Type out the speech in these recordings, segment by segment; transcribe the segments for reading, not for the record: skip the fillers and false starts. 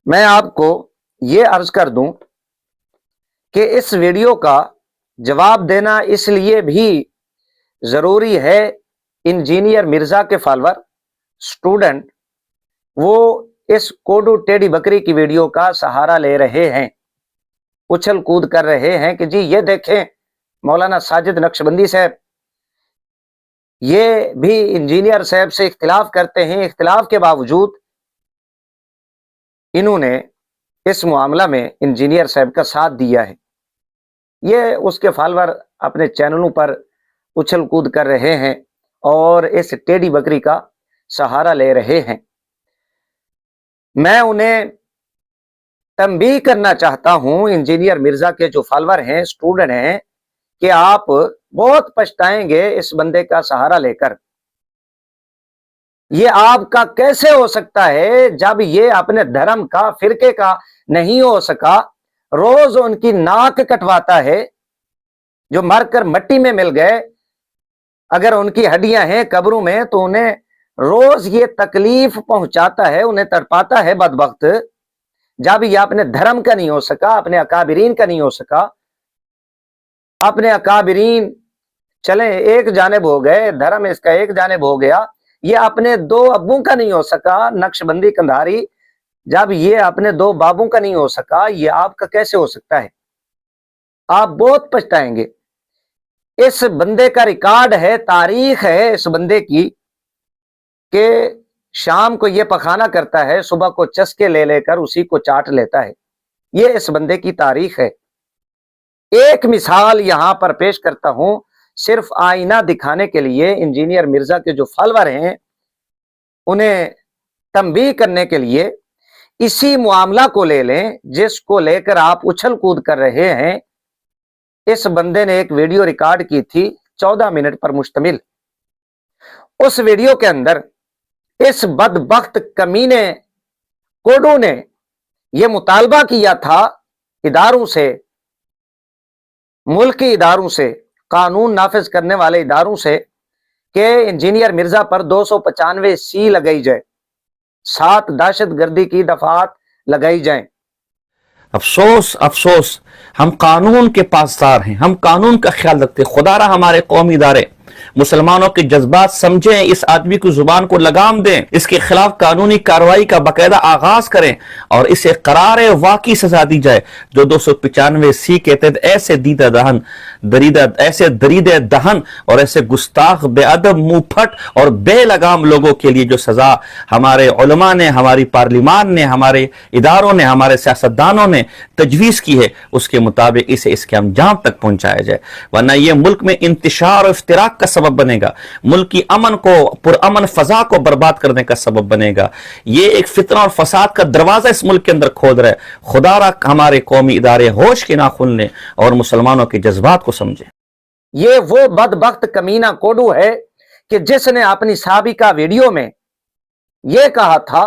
میں آپ کو یہ عرض کر دوں کہ اس ویڈیو کا جواب دینا اس لیے بھی ضروری ہے۔ انجینئر مرزا کے فالوور اسٹوڈنٹ وہ اس کوڈو ٹیڑھی بکری کی ویڈیو کا سہارا لے رہے ہیں، اچھل کود کر رہے ہیں کہ جی یہ دیکھیں مولانا ساجد نقشبندی صاحب یہ بھی انجینئر صاحب سے اختلاف کرتے ہیں، اختلاف کے باوجود انہوں نے اس معاملہ میں انجینئر صاحب کا ساتھ دیا ہے۔ یہ اس کے فالوور اپنے چینلوں پر اچھل کود کر رہے ہیں اور اس ٹیڑھی بکری کا سہارا لے رہے ہیں۔ میں انہیں تنبیہ کرنا چاہتا ہوں، انجینئر مرزا کے جو فالوور ہیں، اسٹوڈنٹ ہیں، کہ آپ بہت پچھتائیں گے اس بندے کا سہارا لے کر۔ یہ آپ کا کیسے ہو سکتا ہے جب یہ اپنے دھرم کا، فرقے کا نہیں ہو سکا، روز ان کی ناک کٹواتا ہے، جو مر کر مٹی میں مل گئے، اگر ان کی ہڈیاں ہیں قبروں میں تو انہیں روز یہ تکلیف پہنچاتا ہے، انہیں تڑپاتا ہے بدبخت۔ جب یہ اپنے دھرم کا نہیں ہو سکا، اپنے اکابرین کا نہیں ہو سکا، اپنے اکابرین چلیں ایک جانب ہو گئے، دھرم اس کا ایک جانب ہو گیا، یہ اپنے دو ابوں کا نہیں ہو سکا، نقشبندی کندھاری جب یہ اپنے دو بابوں کا نہیں ہو سکا، یہ آپ کا کیسے ہو سکتا ہے؟ آپ بہت پچھتائیں گے۔ اس بندے کا ریکارڈ ہے، تاریخ ہے اس بندے کی، کہ شام کو یہ پخانہ کرتا ہے، صبح کو چسکے لے لے کر اسی کو چاٹ لیتا ہے۔ یہ اس بندے کی تاریخ ہے۔ ایک مثال یہاں پر پیش کرتا ہوں، صرف آئینہ دکھانے کے لیے، انجینئر مرزا کے جو فالوور ہیں انہیں تنبیہ کرنے کے لیے اسی معاملہ کو لے لیں جس کو لے کر آپ اچھل کود کر رہے ہیں۔ اس بندے نے ایک ویڈیو ریکارڈ کی تھی 14 منٹ پر مشتمل۔ اس ویڈیو کے اندر اس بدبخت کمینے کوڈو نے یہ مطالبہ کیا تھا اداروں سے، ملکی اداروں سے، قانون نافذ کرنے والے اداروں سے، کہ انجینئر مرزا پر 295 سی لگائی جائے، 7 دہشت گردی کی دفعات لگائی جائیں۔ افسوس افسوس، ہم قانون کے پاسدار ہیں، ہم قانون کا خیال رکھتے ہیں۔ خدا را ہمارے قومی ادارے مسلمانوں کے جذبات سمجھیں، اس آدمی کو زبان کو لگام دیں، اس کے خلاف قانونی کارروائی کا باقاعدہ آغاز کریں اور اسے قرار واقعی سزا دی جائے۔ جو 295 سی کے تحت ایسے دیدہ دہن، ایسے دریدہ دہن اور ایسے گستاخ، بے ادب، منہ پھٹ اور بے لگام لوگوں کے لیے جو سزا ہمارے علماء نے، ہماری پارلیمان نے، ہمارے اداروں نے، ہمارے سیاستدانوں نے تجویز کی ہے، اس کے مطابق اسے اس کے انجام تک پہنچایا جائے، ورنہ یہ ملک میں انتشار اور افتراق کا سبب بنے گا، ملک کی امن کو، پرامن فضا کو برباد کرنے کا سبب بنے گا۔ یہ ایک فتنہ اور فساد کا دروازہ اس ملک کے اندر کھود رہا ہے۔ خدا را ہمارے قومی ادارے ہوش کے ناخن لیں اور مسلمانوں کے جذبات کو سمجھیں۔ یہ وہ بدبخت کمینہ کوڈو ہے کہ جس نے اپنی سابقہ ویڈیو میں یہ کہا تھا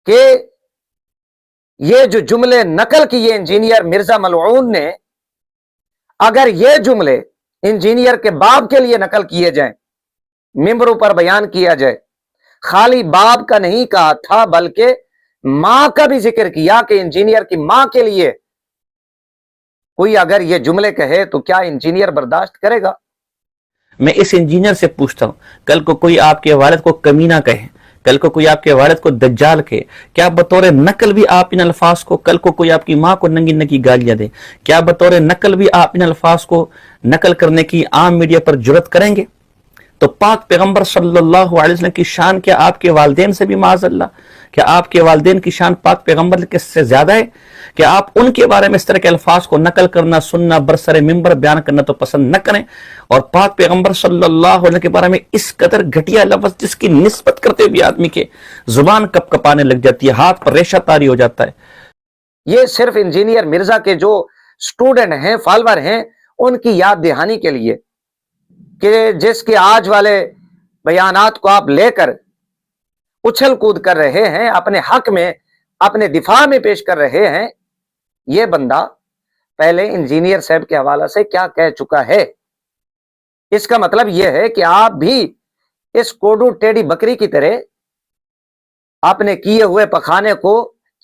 کہ یہ جو جملے نقل کیے انجینئر مرزا ملعون نے، اگر یہ جملے انجینئر کے باپ کے لیے نقل کیے جائیں، ممبروں پر بیان کیا جائے، خالی باپ کا نہیں کہا تھا بلکہ ماں کا بھی ذکر کیا کہ انجینئر کی ماں کے لیے کوئی اگر یہ جملے کہے تو کیا انجینئر برداشت کرے گا؟ میں اس انجینئر سے پوچھتا ہوں، کل کو کوئی آپ کے والد کو کمینہ کہے، کل کو کوئی آپ کے والد کو دجال کہے، کیا بطور نقل بھی آپ ان الفاظ کو، کل کو کوئی آپ کی ماں کو ننگی ننگی گالیاں دے، کیا بطور نقل بھی آپ ان الفاظ کو نقل کرنے کی عام میڈیا پر جرت کریں گے؟ تو پاک پیغمبر صلی اللہ علیہ وسلم کی شان کیا آپ کے والدین سے بھی معاذ اللہ، کیا آپ کے والدین کی شان پاک پیغمبر کے سے زیادہ ہے کہ آپ ان کے بارے میں اس طرح کے الفاظ کو نقل کرنا، سننا، برسر ممبر بیان کرنا تو پسند نہ کریں، اور پاک پیغمبر صلی اللہ علیہ وسلم کے بارے میں اس قدر گھٹیا لفظ جس کی نسبت کرتے بھی آدمی کے زبان کپ کپانے لگ جاتی ہے، ہاتھ پر ریشہ طاری ہو جاتا ہے۔ یہ صرف انجینئر مرزا کے جو سٹوڈنٹ ہیں، فالوور ہیں، ان کی یاد دہانی کے لیے کہ جس کے آج والے بیانات کو آپ لے کر اچھل کود کر رہے ہیں، اپنے حق میں، اپنے دفاع میں پیش کر رہے ہیں، یہ بندہ پہلے انجینئر صاحب کے حوالے سے کیا کہہ چکا ہے۔ اس کا مطلب یہ ہے کہ آپ بھی اس کوڈو ٹیڑھی بکری کی طرح اپنے کیے ہوئے پخانے کو